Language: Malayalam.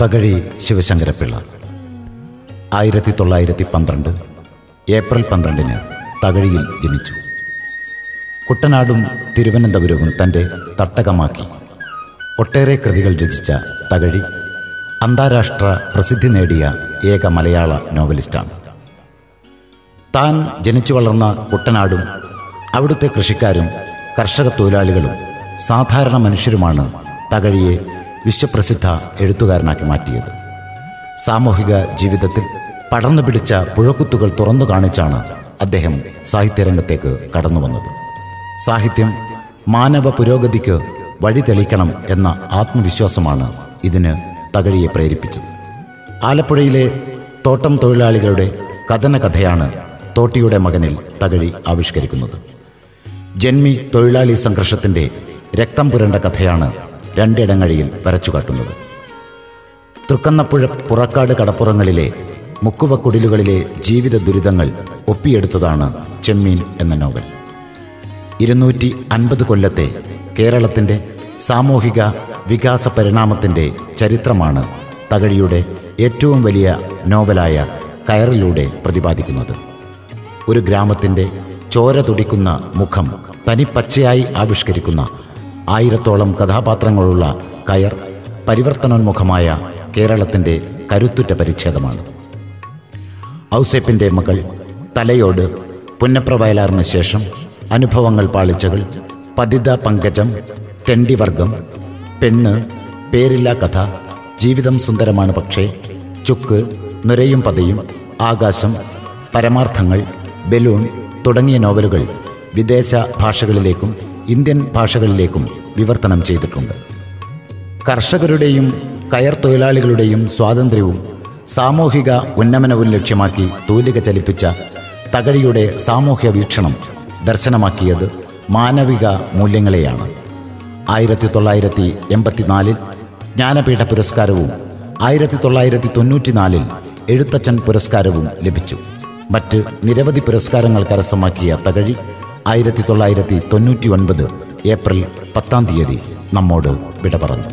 തകഴി ശിവശങ്കരപ്പിള്ള 1912 ഏപ്രിൽ 12 തകഴിയിൽ ജനിച്ചു. കുട്ടനാടും തിരുവനന്തപുരവും തൻ്റെ തട്ടകമാക്കി ഒട്ടേറെ കൃതികൾ രചിച്ച തകഴി അന്താരാഷ്ട്ര പ്രസിദ്ധി നേടിയ ഏക മലയാള നോവലിസ്റ്റാണ്. താൻ ജനിച്ചു വളർന്ന കുട്ടനാടും അവിടുത്തെ കൃഷിക്കാരും കർഷക തൊഴിലാളികളും സാധാരണ മനുഷ്യരുമാണ് തകഴിയെ വിശ്വപ്രസിദ്ധ എഴുത്തുകാരനാക്കി മാറ്റിയത്. സാമൂഹിക ജീവിതത്തിൽ പടർന്നു പിടിച്ച പുഴക്കുത്തുകൾ തുറന്നു കാണിച്ചാണ് അദ്ദേഹം സാഹിത്യരംഗത്തേക്ക് കടന്നു വന്നത്. സാഹിത്യം മാനവ പുരോഗതിക്ക് വഴി തെളിക്കണം എന്ന ആത്മവിശ്വാസമാണ് ഇതിന് തകഴിയെ പ്രേരിപ്പിച്ചത്. ആലപ്പുഴയിലെ തോട്ടം തൊഴിലാളികളുടെ കഥനകഥയാണ് തോട്ടിയുടെ മകനിൽ തകഴി ആവിഷ്കരിക്കുന്നത്. ജന്മി തൊഴിലാളി സംഘർഷത്തിൻ്റെ രക്തം പുരണ്ട കഥയാണ് രണ്ടിടങ്ങഴിയിൽ വരച്ചുകാട്ടുന്നത്. തൃക്കന്നപ്പുഴ പുറക്കാട് കടപ്പുറങ്ങളിലെ മുക്കുവക്കുടിലുകളിലെ ജീവിത ദുരിതങ്ങൾ ഒപ്പിയെടുത്തതാണ് ചെമ്മീൻ എന്ന നോവൽ. 250 കൊല്ലത്തെ കേരളത്തിൻ്റെ സാമൂഹിക വികാസ പരിണാമത്തിൻ്റെ ചരിത്രമാണ് തകഴിയുടെ ഏറ്റവും വലിയ നോവലായ കയറിലൂടെ പ്രതിപാദിക്കുന്നത്. ഒരു ഗ്രാമത്തിൻ്റെ ചോര തുടിക്കുന്ന മുഖം തനിപ്പച്ചയായി ആവിഷ്കരിക്കുന്ന 1000ഓളം കഥാപാത്രങ്ങളുള്ള കയർ പരിവർത്തനോന്മുഖമായ കേരളത്തിൻ്റെ കരുത്തുറ്റ പരിച്ഛേദമാണ്. ഔസേപ്പിൻ്റെ മകൾ, തലയോട്, പുന്നപ്ര വയലാറിന് ശേഷം, അനുഭവങ്ങൾ പാളിച്ചകൾ, പതിത പങ്കജം, തെണ്ടിവർഗം, പെണ്ണ്, പേരില്ലാ കഥ, ജീവിതം സുന്ദരമാണ് പക്ഷേ, ചുക്ക്, നുരയും പതയും, ആകാശം, പരമാർത്ഥങ്ങൾ, ബലൂൺ തുടങ്ങിയ നോവലുകൾ വിദേശ ഭാഷകളിലേക്കും ഇന്ത്യൻ ഭാഷകളിലേക്കും വിവർത്തനം ചെയ്തിട്ടുണ്ട്. കർഷകരുടെയും കയർ തൊഴിലാളികളുടെയും സ്വാതന്ത്ര്യവും സാമൂഹിക ഉന്നമനവും ലക്ഷ്യമാക്കി തൂലിക ചലിപ്പിച്ച തകഴിയുടെ സാമൂഹ്യ വീക്ഷണം ദർശനമാക്കിയത് മാനവിക മൂല്യങ്ങളെയാണ്. 1984 ജ്ഞാനപീഠ പുരസ്കാരവും 1994 എഴുത്തച്ഛൻ പുരസ്കാരവും ലഭിച്ചു. മറ്റ് നിരവധി പുരസ്കാരങ്ങൾ കരസ്ഥമാക്കിയ തകഴി 1999 ഏപ്രിൽ 10 നമ്മോട് വിട പറഞ്ഞു.